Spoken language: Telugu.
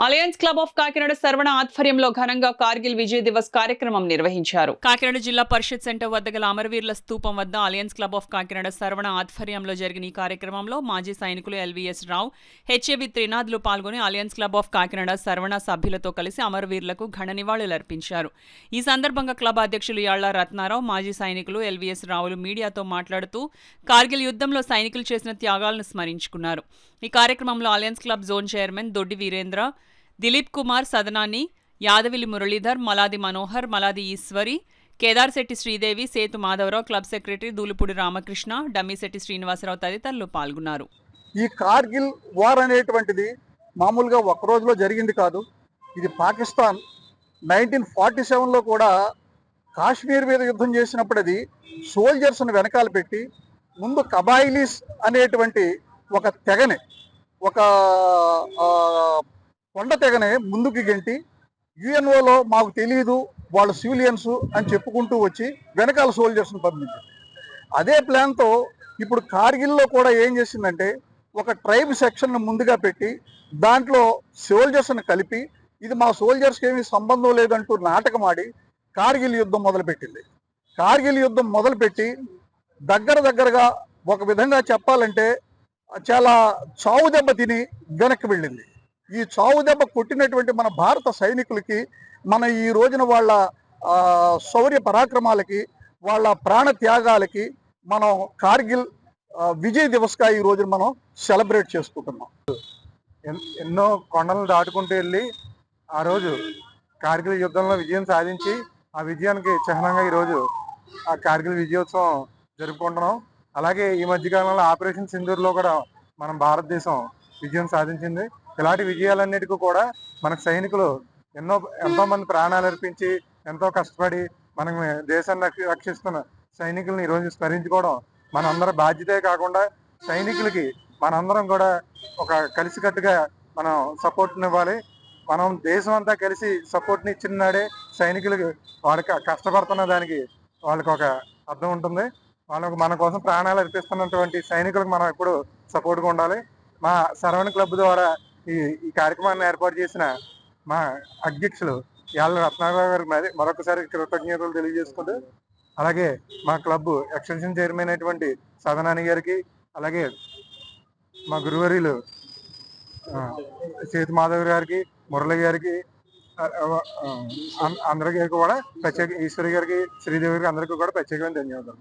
Alliance club of Kakinada Saravana ఆధ్వర్యంలో ఘనంగా కార్గిల్ విజయ్ దివస్ కార్యక్రమం నిర్వహించారు. కాకినాడ జిల్లా పరిషత్ సెంటర్ వద్ద గల అమరవీరుల స్తూపం వద్ద alliance club of Kakinada Saravana ఆధ్వర్యంలో జరిగిన ఈ కార్యక్రమంలో మాజీ సైనికులు ఎల్వీఎస్ రావు, హెచ్ఏవి త్రినాథ్లు పాల్గొని alliance club of Kakinada Saravana సభ్యులతో కలిసి అమరవీరులకు ఘన నివాళులర్పించారు. ఈ సందర్భంగా క్లబ్ అధ్యక్షులు యాళ్ల రత్నారావు, మాజీ సైనికులు ఎల్వీఎస్ రావులు మీడియాతో మాట్లాడుతూ కార్గిల్ యుద్ధంలో సైనికులు చేసిన త్యాగాలను స్మరించుకున్నారు. ఈ కార్యక్రమంలో అలయన్స్ క్లబ్ జోన్ చైర్మన్ దొడ్డి వీరేంద్ర, దిలీప్ కుమార్ సదనాని, యాదవిలి మురళీధర్, మలాది మనోహర్, మలాది ఈశ్వరి, కేదార్శెట్టి శ్రీదేవి, సేతు మాధవరావు, క్లబ్ సెక్రటరీ దూలుపూడి రామకృష్ణ, డమ్మిశెట్టి శ్రీనివాసరావు తదితరులు పాల్గొన్నారు. ఈ కార్గిల్ వార్ అనేటువంటిది మామూలుగా ఒక్క రోజులో జరిగింది కాదు. ఇది పాకిస్తాన్ 1947లో కూడా కాశ్మీర్ మీద యుద్ధం చేసినప్పుడు అది సోల్జర్స్ను వెనకాల పెట్టి ముందు కబాయిలీస్ అనేటువంటి ఒక తెగని, ఒక కొండ తెగనే ముందుకు గెంటి యుఎన్ఓలో మాకు తెలియదు వాళ్ళు సివిలియన్స్ అని చెప్పుకుంటూ వచ్చి వెనకాల సోల్జర్స్ని పంపించింది. అదే ప్లాన్తో ఇప్పుడు కార్గిల్లో కూడా ఏం చేసిందంటే ఒక ట్రైబ్ సెక్షన్ను ముందుగా పెట్టి దాంట్లో సోల్జర్స్ని కలిపి ఇది మా సోల్జర్స్కి ఏమీ సంబంధం లేదంటూ నాటకమాడి కార్గిల్ యుద్ధం మొదలుపెట్టింది. కార్గిల్ యుద్ధం మొదలుపెట్టి దగ్గరగా ఒక విధంగా చెప్పాలంటే చాలా చావు దెబ్బ తిని వెనక్కి వెళ్ళింది. ఈ చావు దెబ్బ కొట్టినటువంటి మన భారత సైనికులకి, మన ఈ రోజున వాళ్ళ శౌర్య పరాక్రమాలకి, వాళ్ళ ప్రాణ త్యాగాలకి మనం కార్గిల్ విజయ్ దివస్గా ఈ రోజున మనం సెలబ్రేట్ చేసుకుంటున్నాం. ఎన్నో కొండలను దాటుకుంటూ వెళ్ళి ఆ రోజు కార్గిల్ యుద్ధంలో విజయం సాధించి ఆ విజయానికి చిహ్నంగా ఈరోజు ఆ కార్గిల్ విజయోత్సవం జరుపుకుంటున్నాం. అలాగే ఈ మధ్యకాలంలో ఆపరేషన్ సింధూర్లో కూడా మనం భారతదేశం విజయం సాధించింది. ఇలాంటి విజయాలన్నిటికీ కూడా మనకు సైనికులు ఎంతో మంది ప్రాణాలు అర్పించి ఎంతో కష్టపడి మనం దేశాన్ని రక్షిస్తున్న సైనికులను ఈరోజు స్మరించుకోవడం మనందరం బాధ్యతే కాకుండా సైనికులకి మనందరం కూడా ఒక కలిసికట్టుగా మనం సపోర్ట్ని ఇవ్వాలి. మనం దేశం అంతా కలిసి సపోర్ట్ని ఇచ్చిన నాడే సైనికులకి వాళ్ళకి కష్టపడుతున్న దానికి వాళ్ళకి ఒక అర్థం ఉంటుంది. వాళ్ళకు మన కోసం ప్రాణాలు అర్పిస్తున్నటువంటి సైనికులకు మనం ఎప్పుడు సపోర్ట్గా ఉండాలి. మా సర్వణ క్లబ్ ద్వారా ఈ కార్యక్రమాన్ని ఏర్పాటు చేసిన మా అధ్యక్షులు యాళ్ల రత్నారావు గారికి మరొకసారి కృతజ్ఞతలు తెలియజేసుకుంటూ, అలాగే మా క్లబ్ ఎక్స్టెన్షన్ చైర్మన్ అయినటువంటి సదనాని గారికి, అలాగే మా గురువర్యులు సేతు మాధవ్ గారికి, మురళి గారికి, అందరికీ కూడా ప్రత్యేక ఈశ్వరి గారికి, శ్రీదేవి గారికి అందరికీ కూడా ప్రత్యేకమైన ధన్యవాదాలు.